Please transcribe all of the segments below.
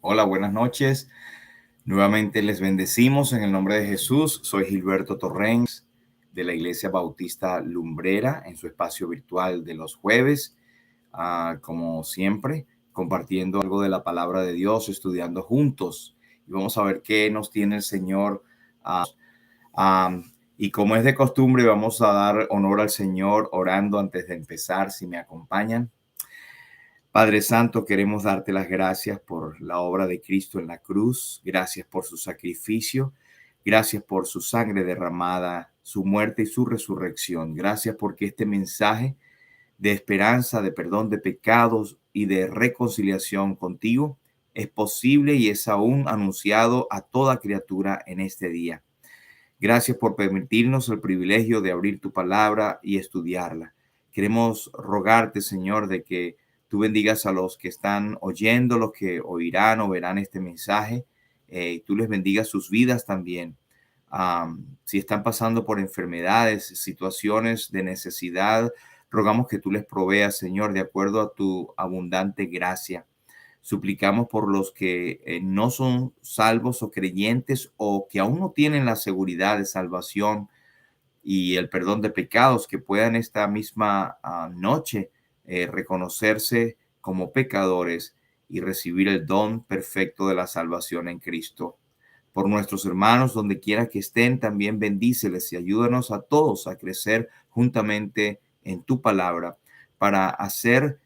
Hola, buenas noches. Nuevamente les bendecimos en el nombre de Jesús. Soy Gilberto Torrens de la Iglesia Bautista Lumbrera en su espacio virtual de los jueves. Como siempre, compartiendo algo de la palabra de Dios, estudiando juntos. Y vamos a ver qué nos tiene el Señor. ah, ah, y como es de costumbre, vamos a dar honor al Señor orando antes de empezar, si me acompañan. Padre Santo, queremos darte las gracias por la obra de Cristo en la cruz. Gracias por su sacrificio. Gracias por su sangre derramada, su muerte y su resurrección. Gracias porque este mensaje de esperanza, de perdón de pecados y de reconciliación contigo es posible y es aún anunciado a toda criatura en este día. Gracias por permitirnos el privilegio de abrir tu palabra y estudiarla. Queremos rogarte, Señor, de que tú bendigas a los que están oyendo, los que oirán o verán este mensaje. Tú les bendigas sus vidas también. Si están pasando por enfermedades, situaciones de necesidad, rogamos que tú les proveas, Señor, de acuerdo a tu abundante gracia. Suplicamos por los que no son salvos o creyentes o que aún no tienen la seguridad de salvación y el perdón de pecados, que puedan esta misma noche reconocerse como pecadores y recibir el don perfecto de la salvación en Cristo. Por nuestros hermanos, donde quiera que estén, también bendíceles y ayúdanos a todos a crecer juntamente en tu palabra para hacer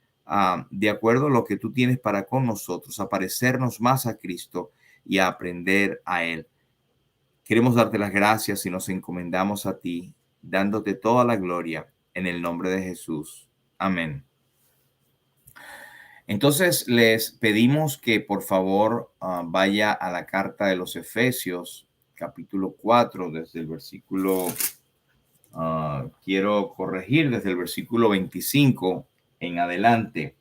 de acuerdo a lo que tú tienes para con nosotros, a parecernos más a Cristo y a aprender a Él. Queremos darte las gracias y nos encomendamos a ti, dándote toda la gloria en el nombre de Jesús. Amén. Entonces les pedimos que por favor vaya a la carta de los Efesios, capítulo 4, desde el versículo, quiero corregir, desde el versículo 25 en adelante.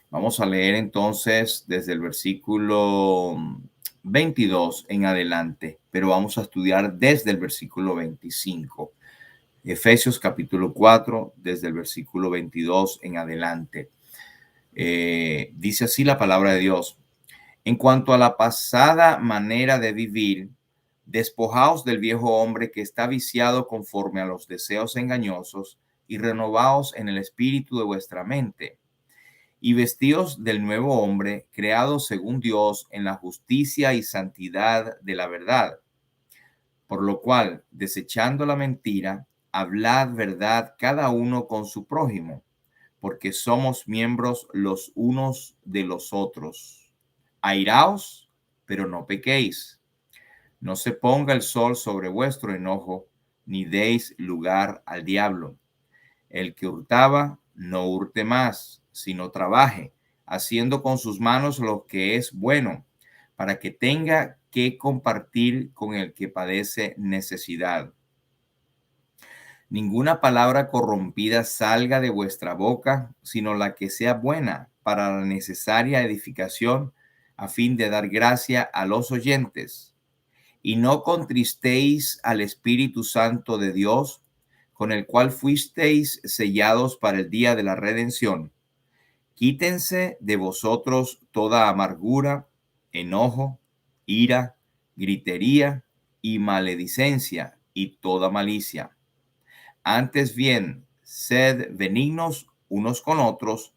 Vamos a leer entonces desde el versículo 22 en adelante, pero vamos a estudiar desde el versículo 25. Efesios capítulo 4, desde el versículo 22 en adelante. Dice así la palabra de Dios. En cuanto a la pasada manera de vivir, despojaos del viejo hombre que está viciado conforme a los deseos engañosos y renovaos en el espíritu de vuestra mente y vestíos del nuevo hombre creado según Dios en la justicia y santidad de la verdad. Por lo cual, desechando la mentira, hablad verdad cada uno con su prójimo, porque somos miembros los unos de los otros. Airaos, pero no pequéis. No se ponga el sol sobre vuestro enojo, ni deis lugar al diablo. El que hurtaba, no hurte más, sino trabaje, haciendo con sus manos lo que es bueno, para que tenga que compartir con el que padece necesidad. Ninguna palabra corrompida salga de vuestra boca, sino la que sea buena para la necesaria edificación, a fin de dar gracia a los oyentes. Y no contristéis al Espíritu Santo de Dios, con el cual fuisteis sellados para el día de la redención. Quítense de vosotros toda amargura, enojo, ira, gritería y maledicencia y toda malicia. Antes bien, sed benignos unos con otros,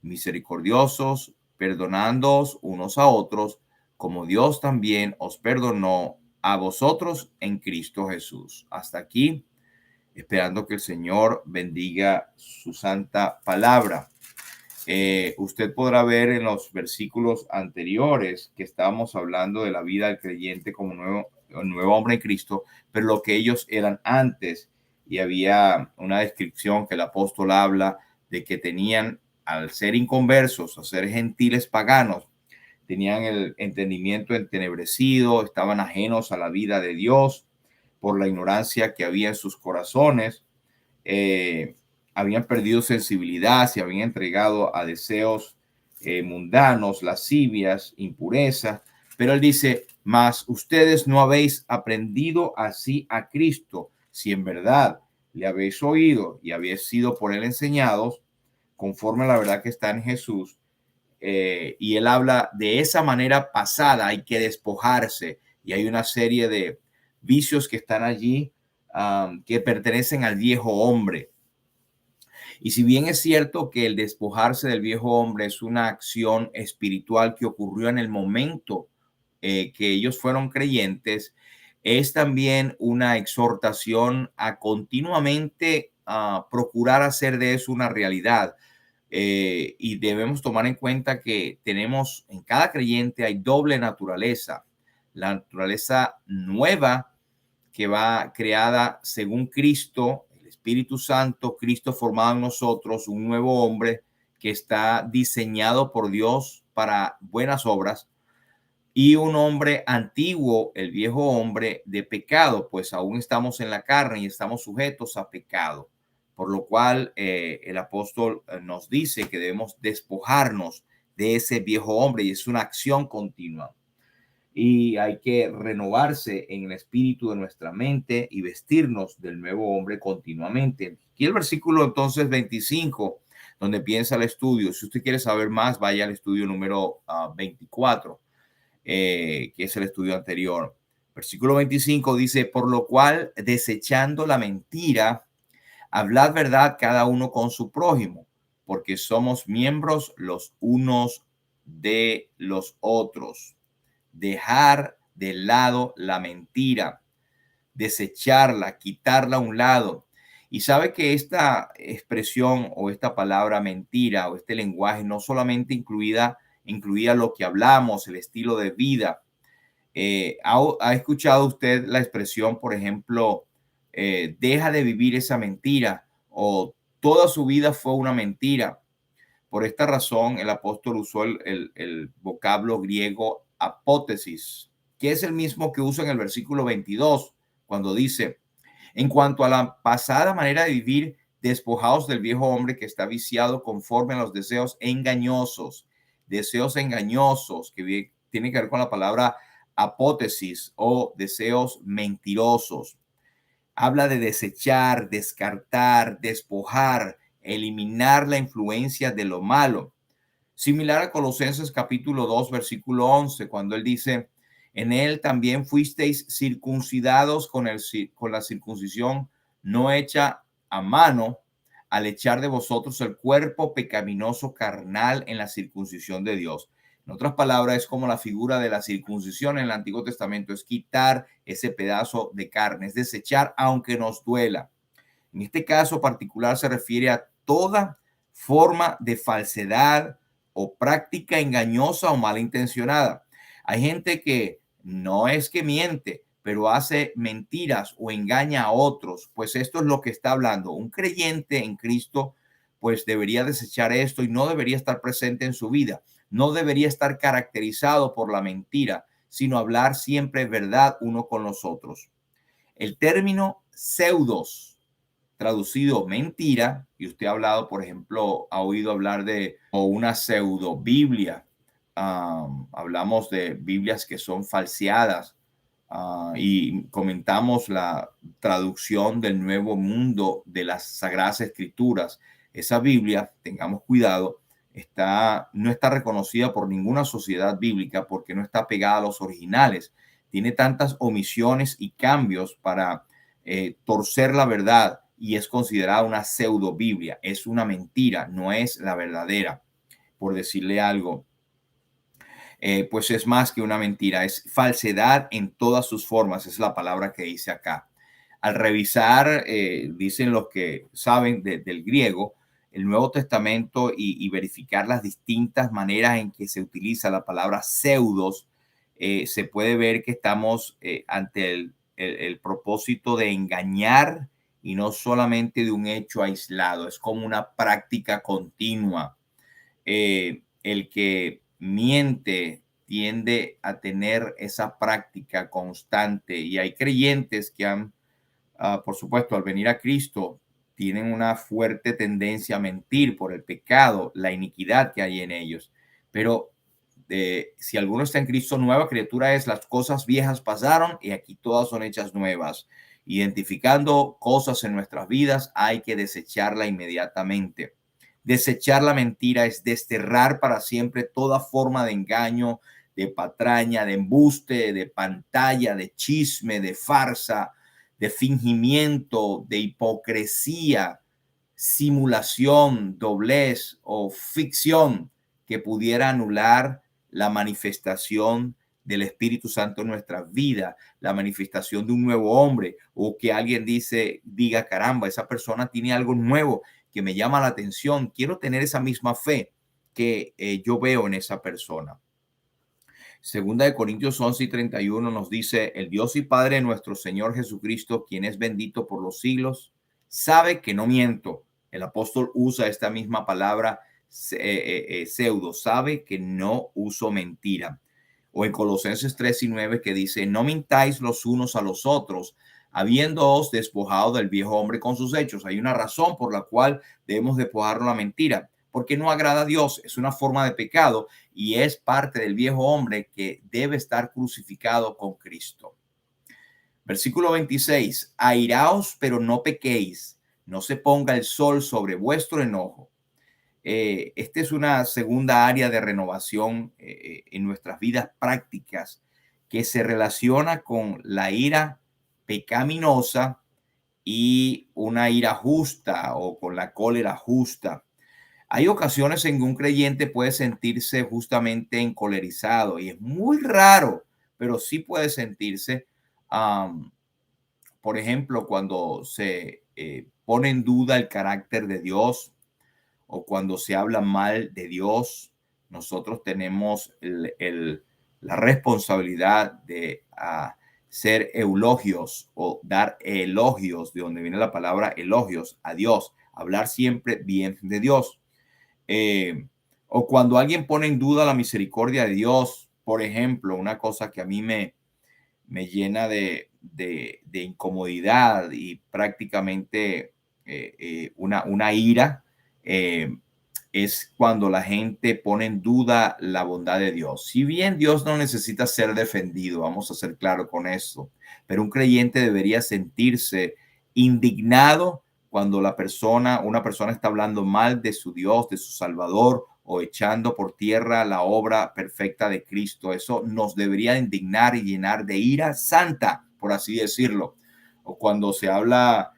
misericordiosos, perdonándoos unos a otros, como Dios también os perdonó a vosotros en Cristo Jesús. Hasta aquí, esperando que el Señor bendiga su santa palabra. Usted podrá ver en los versículos anteriores que estábamos hablando de la vida del creyente como nuevo hombre en Cristo, pero lo que ellos eran antes. Y había una descripción que el apóstol habla de que tenían, al ser inconversos, a ser gentiles paganos, tenían el entendimiento entenebrecido, estaban ajenos a la vida de Dios por la ignorancia que había en sus corazones. Habían perdido sensibilidad, se habían entregado a deseos mundanos, lascivias, impureza. Pero él dice, mas ustedes no habéis aprendido así a Cristo, si en verdad le habéis oído y habéis sido por él enseñados, conforme a la verdad que está en Jesús. y él habla de esa manera pasada, hay que despojarse y hay una serie de vicios que están allí que pertenecen al viejo hombre. Y si bien es cierto que el despojarse del viejo hombre es una acción espiritual que ocurrió en el momento que ellos fueron creyentes, es también una exhortación a continuamente procurar hacer de eso una realidad. Y debemos tomar en cuenta que tenemos en cada creyente hay doble naturaleza. La naturaleza nueva que va creada según Cristo, el Espíritu Santo, Cristo formado en nosotros, un nuevo hombre que está diseñado por Dios para buenas obras, y un hombre antiguo, el viejo hombre de pecado, pues aún estamos en la carne y estamos sujetos a pecado. Por lo cual el apóstol nos dice que debemos despojarnos de ese viejo hombre y es una acción continua. Y hay que renovarse en el espíritu de nuestra mente y vestirnos del nuevo hombre continuamente. Y el versículo entonces 25, donde piensa el estudio. Si usted quiere saber más, vaya al estudio número 24. Que es el estudio anterior. Versículo 25 dice, por lo cual, desechando la mentira, hablad verdad cada uno con su prójimo, porque somos miembros los unos de los otros. Dejar de lado la mentira, desecharla, quitarla a un lado. Y sabe que esta expresión o esta palabra mentira o este lenguaje no solamente incluía lo que hablamos, el estilo de vida. ¿Ha escuchado usted la expresión, por ejemplo, deja de vivir esa mentira o toda su vida fue una mentira? Por esta razón, el apóstol usó el vocablo griego apótesis, que es el mismo que usa en el versículo 22, cuando dice, en cuanto a la pasada manera de vivir, despojaos del viejo hombre que está viciado conforme a los deseos engañosos, que tiene que ver con la palabra apótesis o deseos mentirosos. Habla de desechar, descartar, despojar, eliminar la influencia de lo malo. Similar a Colosenses capítulo 2, versículo 11, cuando él dice, en él también fuisteis circuncidados con la circuncisión no hecha a mano, al echar de vosotros el cuerpo pecaminoso carnal en la circuncisión de Dios. En otras palabras, es como la figura de la circuncisión en el Antiguo Testamento, es quitar ese pedazo de carne, es desechar aunque nos duela. En este caso particular se refiere a toda forma de falsedad o práctica engañosa o malintencionada. Hay gente que no es que miente, pero hace mentiras o engaña a otros. Pues esto es lo que está hablando. Un creyente en Cristo, pues debería desechar esto y no debería estar presente en su vida. No debería estar caracterizado por la mentira, sino hablar siempre verdad uno con los otros. El término pseudos, traducido mentira, y usted ha hablado, por ejemplo, ha oído hablar de o una pseudo Biblia. Hablamos de Biblias que son falseadas y comentamos la traducción del Nuevo Mundo de las Sagradas Escrituras. Esa Biblia, tengamos cuidado, no está reconocida por ninguna sociedad bíblica porque no está pegada a los originales. Tiene tantas omisiones y cambios para torcer la verdad y es considerada una pseudo Biblia. Es una mentira, no es la verdadera, por decirle algo. Pues es más que una mentira, es falsedad en todas sus formas, es la palabra que dice acá. Al revisar, dicen los que saben del griego, el Nuevo Testamento y verificar las distintas maneras en que se utiliza la palabra pseudos, se puede ver que estamos ante el propósito de engañar y no solamente de un hecho aislado, es como una práctica continua. El que miente tiende a tener esa práctica constante y hay creyentes que han, por supuesto, al venir a Cristo, tienen una fuerte tendencia a mentir por el pecado, la iniquidad que hay en ellos. Pero si alguno está en Cristo, nueva criatura es, las cosas viejas pasaron y aquí todas son hechas nuevas. Identificando cosas en nuestras vidas, hay que desecharla inmediatamente. Desechar la mentira es desterrar para siempre toda forma de engaño, de patraña, de embuste, de pantalla, de chisme, de farsa, de fingimiento, de hipocresía, simulación, doblez o ficción que pudiera anular la manifestación del Espíritu Santo en nuestra vida, la manifestación de un nuevo hombre, o que alguien diga, caramba, esa persona tiene algo nuevo que me llama la atención, quiero tener esa misma fe que yo veo en esa persona. Segunda de Corintios 11:31 nos dice, el Dios y Padre de nuestro Señor Jesucristo, quien es bendito por los siglos, sabe que no miento. El apóstol usa esta misma palabra pseudo, sabe que no uso mentira. O en Colosenses 3:9 que dice, no mintáis los unos a los otros, habiéndoos despojado del viejo hombre con sus hechos. Hay una razón por la cual debemos despojarnos la mentira, porque no agrada a Dios, es una forma de pecado y es parte del viejo hombre que debe estar crucificado con Cristo. Versículo 26, airaos, pero no pequéis, no se ponga el sol sobre vuestro enojo. Esta es una segunda área de renovación en nuestras vidas prácticas que se relaciona con la ira pecaminosa y una ira justa o con la cólera justa. Hay ocasiones en que un creyente puede sentirse justamente encolerizado y es muy raro, pero sí puede sentirse, um, por ejemplo, cuando se pone en duda el carácter de Dios o cuando se habla mal de Dios. Nosotros tenemos la responsabilidad de ser eulogios o dar elogios, de donde viene la palabra elogios, a Dios, hablar siempre bien de Dios. O cuando alguien pone en duda la misericordia de Dios, por ejemplo, una cosa que a mí me llena de incomodidad y prácticamente una ira, es cuando la gente pone en duda la bondad de Dios. Si bien Dios no necesita ser defendido, vamos a ser claros con eso, pero un creyente debería sentirse indignado cuando una persona está hablando mal de su Dios, de su Salvador, o echando por tierra la obra perfecta de Cristo. Eso nos debería indignar y llenar de ira santa, por así decirlo. O cuando se habla,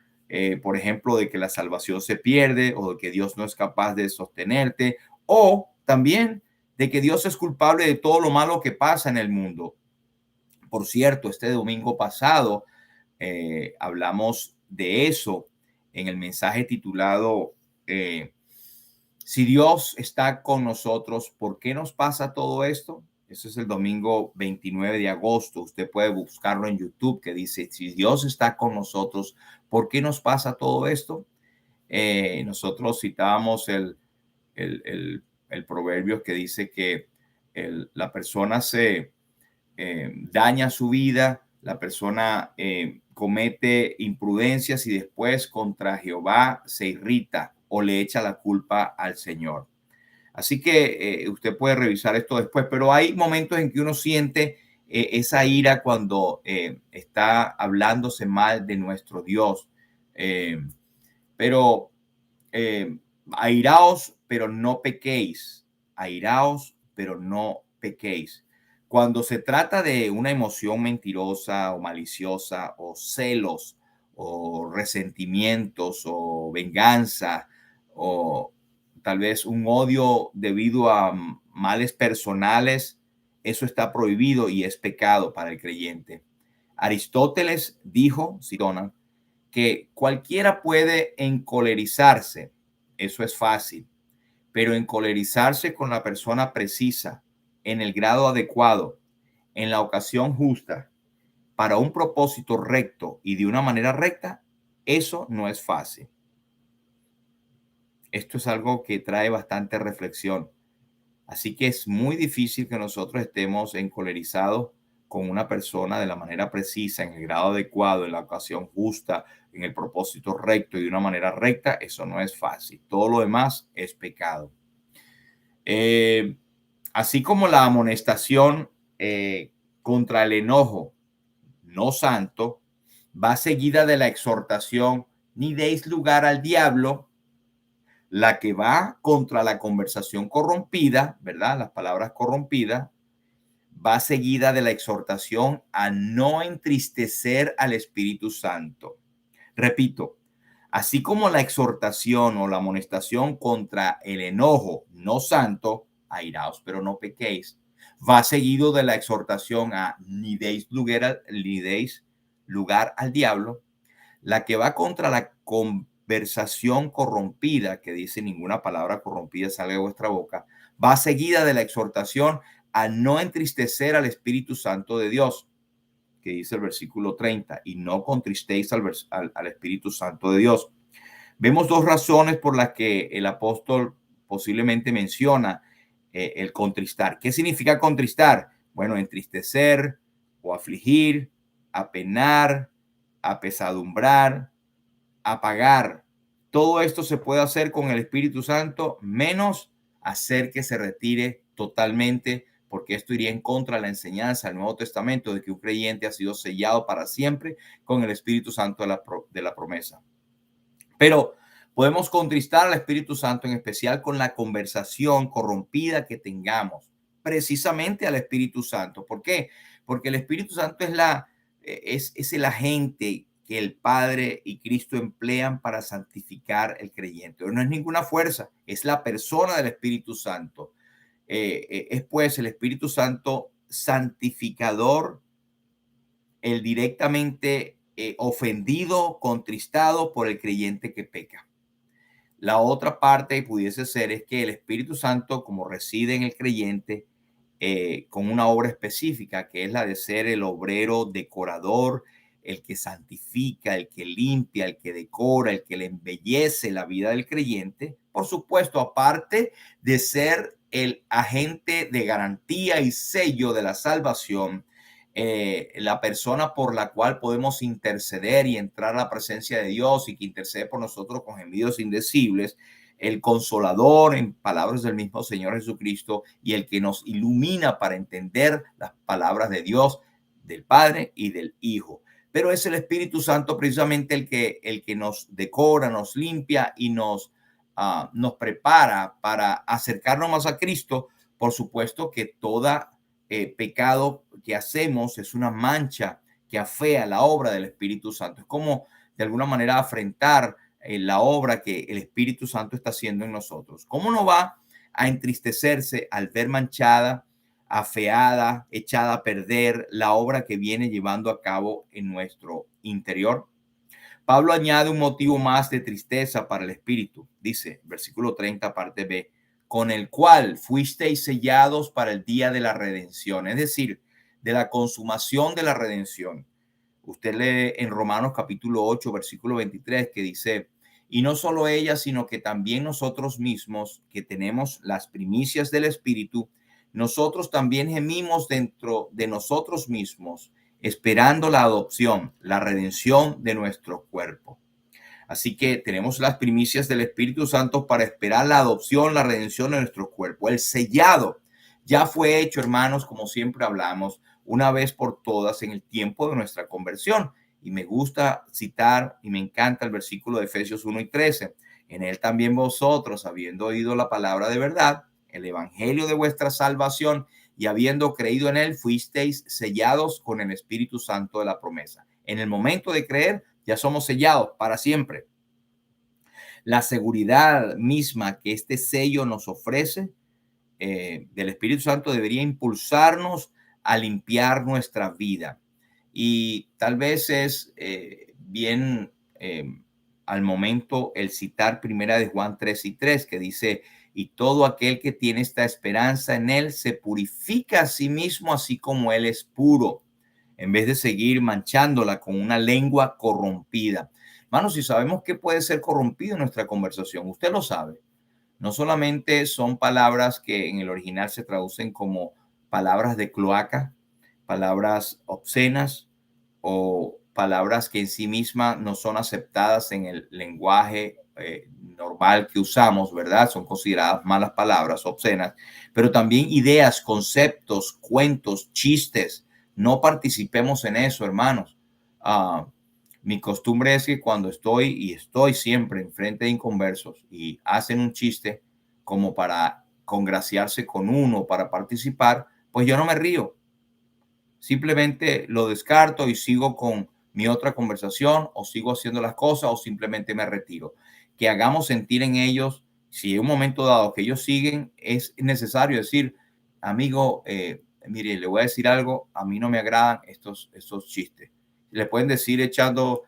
por ejemplo, de que la salvación se pierde o de que Dios no es capaz de sostenerte, o también de que Dios es culpable de todo lo malo que pasa en el mundo. Por cierto, este domingo pasado hablamos de eso en el mensaje titulado si Dios está con nosotros, ¿por qué nos pasa todo esto? Eso es el domingo 29 de agosto. Usted puede buscarlo en YouTube que dice, si Dios está con nosotros, ¿por qué nos pasa todo esto? Nosotros citábamos el proverbio que dice que la persona se daña su vida, la persona comete imprudencias y después contra Jehová se irrita o le echa la culpa al Señor. Así que usted puede revisar esto después, pero hay momentos en que uno siente esa ira cuando está hablándose mal de nuestro Dios. Pero airaos, pero no pequéis. Airaos, pero no pequéis. Cuando se trata de una emoción mentirosa o maliciosa o celos o resentimientos o venganza o tal vez un odio debido a males personales, eso está prohibido y es pecado para el creyente. Aristóteles dijo, Sidona, que cualquiera puede encolerizarse, eso es fácil, pero encolerizarse con la persona precisa, en el grado adecuado, en la ocasión justa, para un propósito recto y de una manera recta, eso no es fácil. Esto es algo que trae bastante reflexión. Así que es muy difícil que nosotros estemos encolerizados con una persona de la manera precisa, en el grado adecuado, en la ocasión justa, en el propósito recto y de una manera recta. Eso no es fácil. Todo lo demás es pecado. Así como la amonestación contra el enojo no santo va seguida de la exhortación, ni deis lugar al diablo. La que va contra la conversación corrompida, ¿verdad? Las palabras corrompidas, va seguida de la exhortación a no entristecer al Espíritu Santo. Repito, así como la exhortación o la amonestación contra el enojo no santo, airaos pero no pequéis, va seguido de la exhortación a ni deis lugar al diablo. La que va contra la conversación corrompida, que dice ninguna palabra corrompida salga de vuestra boca, va seguida de la exhortación a no entristecer al Espíritu Santo de Dios, que dice el versículo 30, y no contristéis al Espíritu Santo de Dios. Vemos dos razones por las que el apóstol posiblemente menciona el contristar. ¿Qué significa contristar? Bueno, entristecer o afligir, apenar, apesadumbrar, apagar. Todo esto se puede hacer con el Espíritu Santo, menos hacer que se retire totalmente, porque esto iría en contra de la enseñanza del Nuevo Testamento de que un creyente ha sido sellado para siempre con el Espíritu Santo de la promesa. Pero podemos contristar al Espíritu Santo, en especial con la conversación corrompida que tengamos, precisamente al Espíritu Santo. ¿Por qué? Porque el Espíritu Santo es el agente que el Padre y Cristo emplean para santificar el creyente. No es ninguna fuerza, es la persona del Espíritu Santo. Es pues el Espíritu Santo santificador, el directamente ofendido, contristado por el creyente que peca. La otra parte pudiese ser es que el Espíritu Santo, como reside en el creyente, con una obra específica, que es la de ser el obrero decorador, el que santifica, el que limpia, el que decora, el que le embellece la vida del creyente, por supuesto, aparte de ser el agente de garantía y sello de la salvación, la persona por la cual podemos interceder y entrar a la presencia de Dios y que intercede por nosotros con gemidos indecibles, el consolador, en palabras del mismo Señor Jesucristo, y el que nos ilumina para entender las palabras de Dios, del Padre y del Hijo. Pero es el Espíritu Santo precisamente el que nos decora, nos limpia y nos prepara para acercarnos más a Cristo. Por supuesto que toda pecado que hacemos es una mancha que afea la obra del Espíritu Santo. Es como de alguna manera afrentar la obra que el Espíritu Santo está haciendo en nosotros. ¿Cómo no va a entristecerse al ver manchada, afeada, echada a perder la obra que viene llevando a cabo en nuestro interior? Pablo añade un motivo más de tristeza para el espíritu. Dice, versículo 30, parte B, con el cual fuisteis sellados para el día de la redención, es decir, de la consumación de la redención. Usted lee en Romanos capítulo 8, versículo 23, que dice, y no solo ella, sino que también nosotros mismos, que tenemos las primicias del Espíritu, nosotros también gemimos dentro de nosotros mismos, esperando la adopción, la redención de nuestro cuerpo. Así que tenemos las primicias del Espíritu Santo para esperar la adopción, la redención de nuestro cuerpo. El sellado ya fue hecho, hermanos, como siempre hablamos, una vez por todas en el tiempo de nuestra conversión. Y me gusta citar y me encanta el versículo de Efesios 1 y 13. En él también vosotros, habiendo oído la palabra de verdad, el evangelio de vuestra salvación, y habiendo creído en él, fuisteis sellados con el Espíritu Santo de la promesa. En el momento de creer, ya somos sellados para siempre. La seguridad misma que este sello nos ofrece del Espíritu Santo debería impulsarnos a limpiar nuestra vida. Y tal vez es bien al momento el citar primera de Juan 3 y 3, que dice, y todo aquel que tiene esta esperanza en él se purifica a sí mismo, así como él es puro, en vez de seguir manchándola con una lengua corrompida. Hermanos, si sabemos que puede ser corrompido en nuestra conversación, usted lo sabe. No solamente son palabras que en el original se traducen como palabras de cloaca, palabras obscenas o palabras que en sí mismas no son aceptadas en el lenguaje normal que usamos, ¿verdad? Son consideradas malas palabras, obscenas, pero también ideas, conceptos, cuentos, chistes. No participemos en eso, hermanos. Mi costumbre es que cuando estoy siempre enfrente de inconversos y hacen un chiste como para congraciarse con uno, para participar, pues yo no me río. Simplemente lo descarto y sigo con mi otra conversación, o sigo haciendo las cosas, o simplemente me retiro. Que hagamos sentir en ellos, si en un momento dado que ellos siguen, es necesario decir, amigo, mire, le voy a decir algo, a mí no me agradan estos chistes. Le pueden decir echando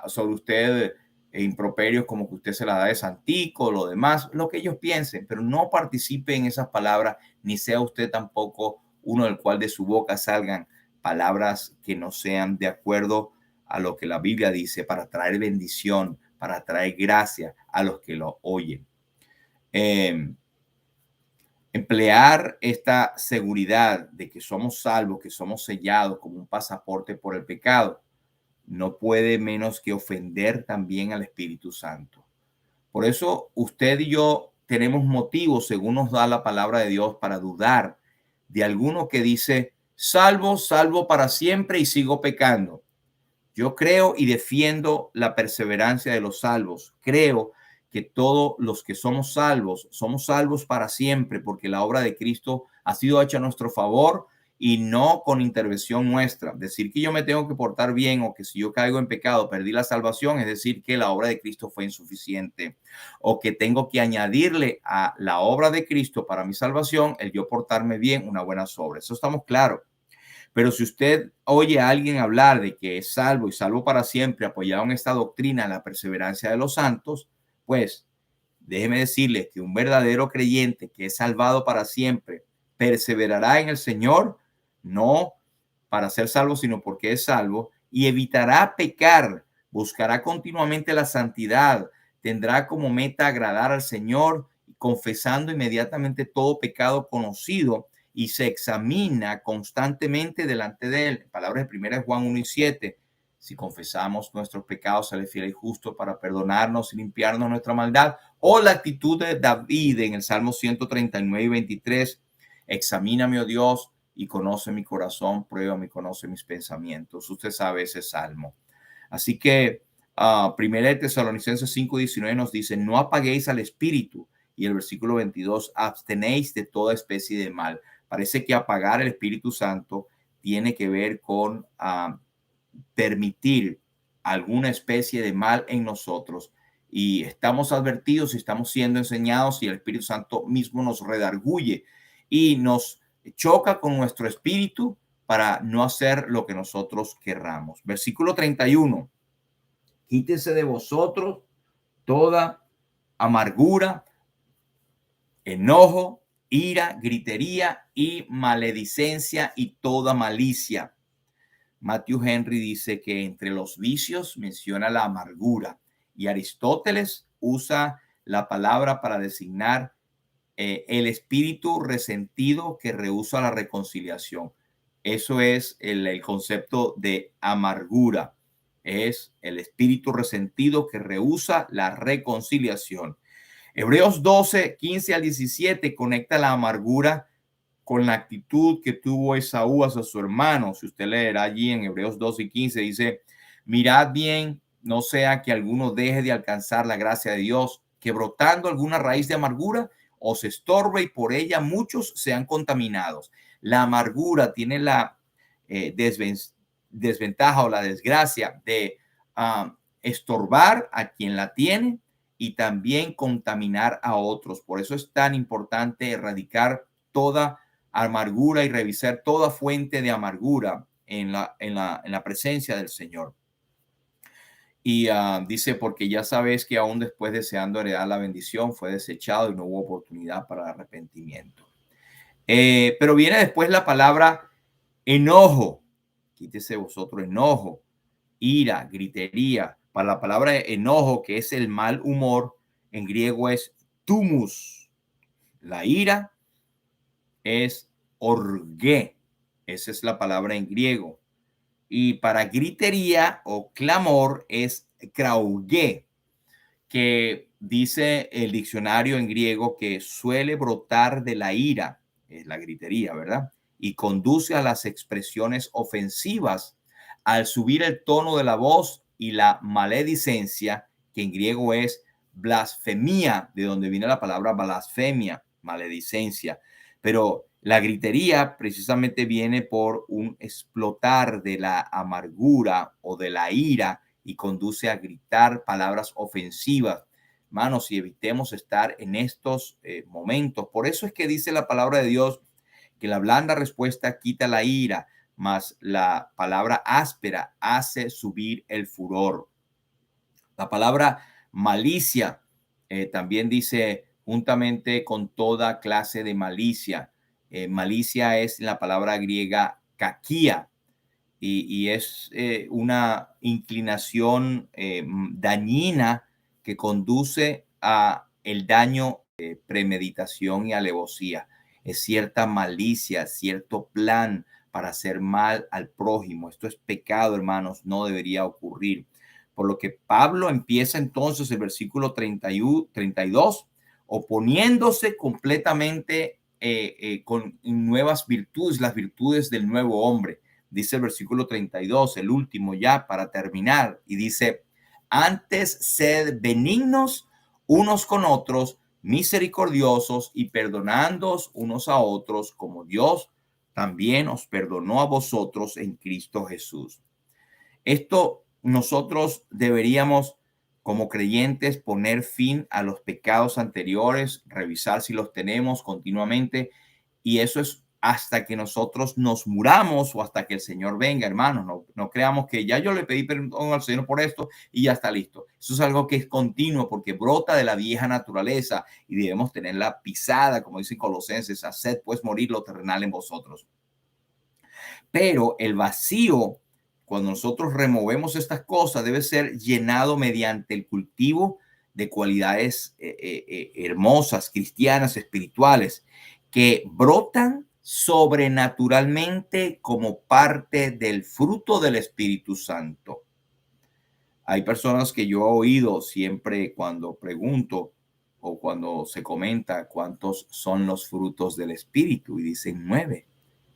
sobre usted improperios como que usted se la da de santico, lo demás, lo que ellos piensen, pero no participe en esas palabras, ni sea usted tampoco uno del cual de su boca salgan palabras que no sean de acuerdo a lo que la Biblia dice, para traer bendición, para traer gracia a los que lo oyen. Emplear esta seguridad de que somos salvos, que somos sellados como un pasaporte por el pecado, no puede menos que ofender también al Espíritu Santo. Por eso usted y yo tenemos motivos, según nos da la palabra de Dios, para dudar de alguno que dice, salvo, salvo para siempre y sigo pecando. Yo creo y defiendo la perseverancia de los salvos. Creo que todos los que somos salvos para siempre, porque la obra de Cristo ha sido hecha a nuestro favor y no con intervención nuestra. Decir que yo me tengo que portar bien o que si yo caigo en pecado perdí la salvación, es decir, que la obra de Cristo fue insuficiente, o que tengo que añadirle a la obra de Cristo para mi salvación el yo portarme bien, una buena obra. Eso estamos claros. Pero si usted oye a alguien hablar de que es salvo y salvo para siempre, apoyado en esta doctrina, la perseverancia de los santos, pues déjeme decirles que un verdadero creyente que es salvado para siempre perseverará en el Señor, no para ser salvo, sino porque es salvo, y evitará pecar, buscará continuamente la santidad, tendrá como meta agradar al Señor, confesando inmediatamente todo pecado conocido, y se examina constantemente delante de él. Palabras de 1 Juan 1 y 7. Si confesamos nuestros pecados, sale fiel y justo para perdonarnos y limpiarnos nuestra maldad. O la actitud de David en el Salmo 139 y 23. Examíname, oh Dios, y conoce mi corazón, pruébame y conoce mis pensamientos. Usted sabe ese salmo. Así que Primera de Tesalonicenses 5:19 nos dice, no apaguéis al espíritu. Y el versículo 22, abstenéis de toda especie de mal. Parece que apagar el Espíritu Santo tiene que ver con permitir alguna especie de mal en nosotros. Y estamos advertidos y estamos siendo enseñados, y el Espíritu Santo mismo nos redarguye y nos choca con nuestro espíritu para no hacer lo que nosotros querramos. Versículo 31. Quítese de vosotros toda amargura, enojo, ira, gritería y maledicencia y toda malicia. Matthew Henry dice que entre los vicios menciona la amargura, y Aristóteles usa la palabra para designar el espíritu resentido que rehúsa la reconciliación. Eso es el concepto de amargura. Es el espíritu resentido que rehúsa la reconciliación. Hebreos 12, 15 al 17 conecta la amargura con la actitud que tuvo Esaú hacia su hermano. Si usted leerá allí en Hebreos 12 y 15, dice, mirad bien, no sea que alguno deje de alcanzar la gracia de Dios, que brotando alguna raíz de amargura os estorbe y por ella muchos sean contaminados. La amargura tiene la desventaja o la desgracia de estorbar a quien la tiene y también contaminar a otros. Por eso es tan importante erradicar toda amargura y revisar toda fuente de amargura en la presencia del Señor. Y dice, porque ya sabes que aún después deseando heredar la bendición, fue desechado y no hubo oportunidad para arrepentimiento. Pero viene después la palabra enojo. Quítese vosotros enojo, ira, gritería. Para la palabra enojo, que es el mal humor, en griego es tumus. La ira es orgué. Esa es la palabra en griego. Y para gritería o clamor es kraugé, que dice el diccionario en griego que suele brotar de la ira, es la gritería, ¿verdad? Y conduce a las expresiones ofensivas, al subir el tono de la voz y la maledicencia, que en griego es blasfemia, de donde viene la palabra blasfemia, maledicencia. Pero la gritería precisamente viene por un explotar de la amargura o de la ira y conduce a gritar palabras ofensivas. Hermanos, y evitemos estar en estos momentos. Por eso es que dice la palabra de Dios que la blanda respuesta quita la ira, mas la palabra áspera hace subir el furor. La palabra malicia también dice juntamente con toda clase de malicia. Malicia es la palabra griega kakia y es una inclinación dañina que conduce a el daño, premeditación y alevosía. Es cierta malicia, cierto plan para hacer mal al prójimo. Esto es pecado, hermanos, no debería ocurrir. Por lo que Pablo empieza entonces el versículo 32, oponiéndose completamente con nuevas virtudes, las virtudes del nuevo hombre. Dice el versículo 32, el último ya para terminar, y dice, antes sed benignos unos con otros, misericordiosos y perdonándoos unos a otros, como Dios también os perdonó a vosotros en Cristo Jesús. Esto nosotros deberíamos, como creyentes, poner fin a los pecados anteriores, revisar si los tenemos continuamente, y eso es hasta que nosotros nos muramos o hasta que el Señor venga, hermanos. No creamos que ya yo le pedí perdón al Señor por esto y ya está listo. Eso es algo que es continuo porque brota de la vieja naturaleza y debemos tenerla pisada, como dice Colosenses, haced pues morir lo terrenal en vosotros. Pero el vacío, cuando nosotros removemos estas cosas, debe ser llenado mediante el cultivo de cualidades hermosas, cristianas, espirituales, que brotan sobrenaturalmente como parte del fruto del Espíritu Santo. Hay personas que yo he oído siempre cuando pregunto o cuando se comenta cuántos son los frutos del Espíritu y dicen 9,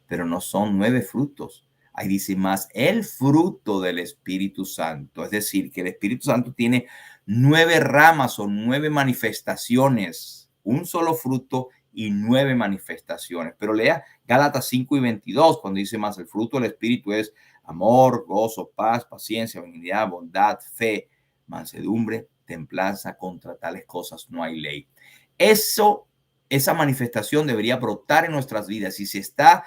pero no son 9 frutos. Ahí dice más el fruto del Espíritu Santo. Es decir, que el Espíritu Santo tiene 9 ramas o 9 manifestaciones, un solo fruto y 9 manifestaciones. Pero lea Gálatas 5:22, cuando dice más el fruto del Espíritu es amor, gozo, paz, paciencia, benignidad, bondad, fe, mansedumbre, templanza. Contra tales cosas no hay ley. Esa manifestación debería brotar en nuestras vidas. Y si está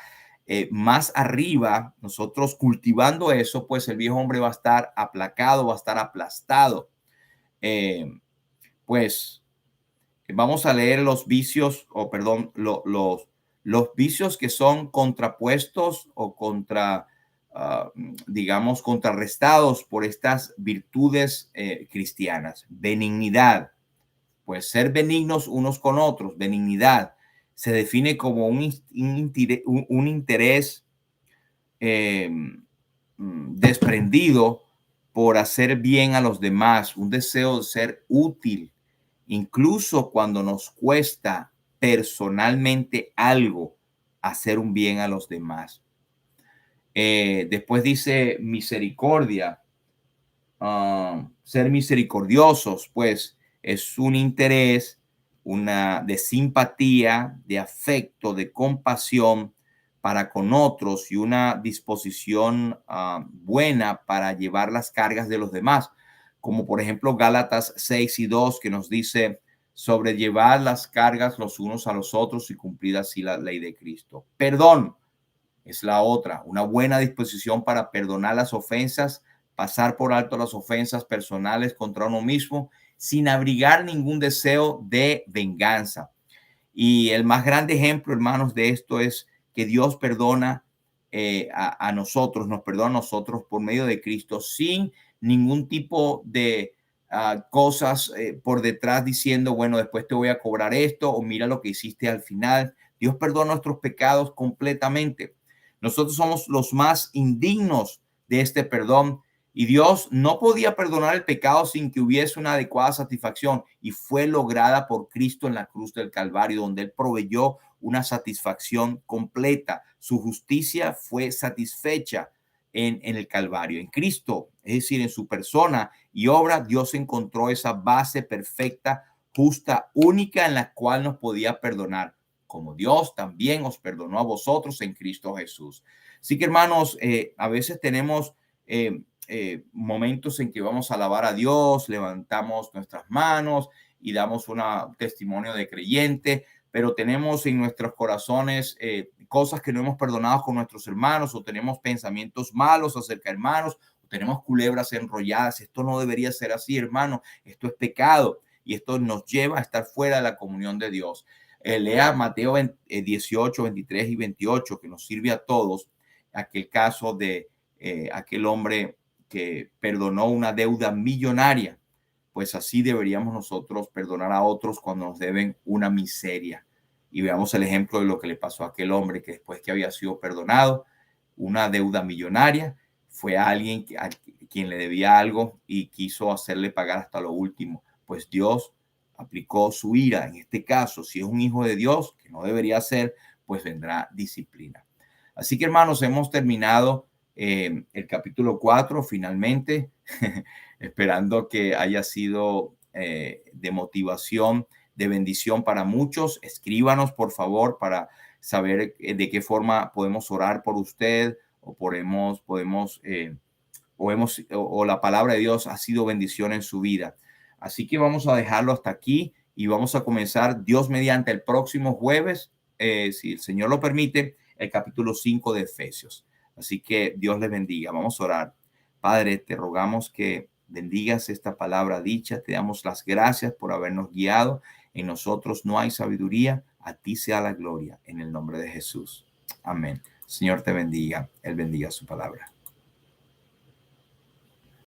más arriba, nosotros cultivando eso, pues el viejo hombre va a estar aplacado, va a estar aplastado. Pues vamos a leer los vicios, o perdón, los vicios que son contrapuestos o digamos, contrarrestados por estas virtudes cristianas. Benignidad, pues ser benignos unos con otros. Benignidad se define como un interés desprendido por hacer bien a los demás, un deseo de ser útil, incluso cuando nos cuesta personalmente algo hacer un bien a los demás. Después dice misericordia, ser misericordiosos, pues es un interés, de simpatía, de afecto, de compasión para con otros y una disposición buena para llevar las cargas de los demás, como por ejemplo Gálatas 6:2, que nos dice sobrellevar las cargas los unos a los otros y cumplir así la ley de Cristo. Perdón es la otra, una buena disposición para perdonar las ofensas, pasar por alto las ofensas personales contra uno mismo sin abrigar ningún deseo de venganza. Y el más grande ejemplo, hermanos, de esto es que Dios perdona a nosotros, nos perdona a nosotros por medio de Cristo sin ningún tipo de cosas por detrás diciendo, bueno, después te voy a cobrar esto o mira lo que hiciste al final. Dios perdona nuestros pecados completamente. Nosotros somos los más indignos de este perdón y Dios no podía perdonar el pecado sin que hubiese una adecuada satisfacción y fue lograda por Cristo en la cruz del Calvario, donde Él proveyó una satisfacción completa. Su justicia fue satisfecha en el Calvario. En Cristo, es decir, en su persona y obra, Dios encontró esa base perfecta, justa, única en la cual nos podía perdonar, como Dios también os perdonó a vosotros en Cristo Jesús. Así que, hermanos, a veces tenemos momentos en que vamos a alabar a Dios, levantamos nuestras manos y damos un testimonio de creyente, pero tenemos en nuestros corazones cosas que no hemos perdonado con nuestros hermanos, o tenemos pensamientos malos acerca de hermanos, o tenemos culebras enrolladas. Esto no debería ser así, hermano. Esto es pecado y esto nos lleva a estar fuera de la comunión de Dios. Lea Mateo 18, 23 y 28, que nos sirve a todos. Aquel caso de aquel hombre que perdonó una deuda millonaria. Pues así deberíamos nosotros perdonar a otros cuando nos deben una miseria. Y veamos el ejemplo de lo que le pasó a aquel hombre que después que había sido perdonado una deuda millonaria, fue a alguien a quien le debía algo y quiso hacerle pagar hasta lo último. Pues Dios aplicó su ira. En este caso, si es un hijo de Dios, que no debería ser, pues vendrá disciplina. Así que, hermanos, hemos terminado el capítulo 4 finalmente, esperando que haya sido de motivación, de bendición para muchos. Escríbanos, por favor, para saber de qué forma podemos orar por usted, o o la palabra de Dios ha sido bendición en su vida. Así que vamos a dejarlo hasta aquí y vamos a comenzar, Dios mediante, el próximo jueves, si el Señor lo permite, el capítulo 5 de Efesios. Así que Dios les bendiga. Vamos a orar. Padre, te rogamos que bendigas esta palabra dicha. Te damos las gracias por habernos guiado. En nosotros no hay sabiduría. A ti sea la gloria. En el nombre de Jesús. Amén. Señor te bendiga. Él bendiga su palabra.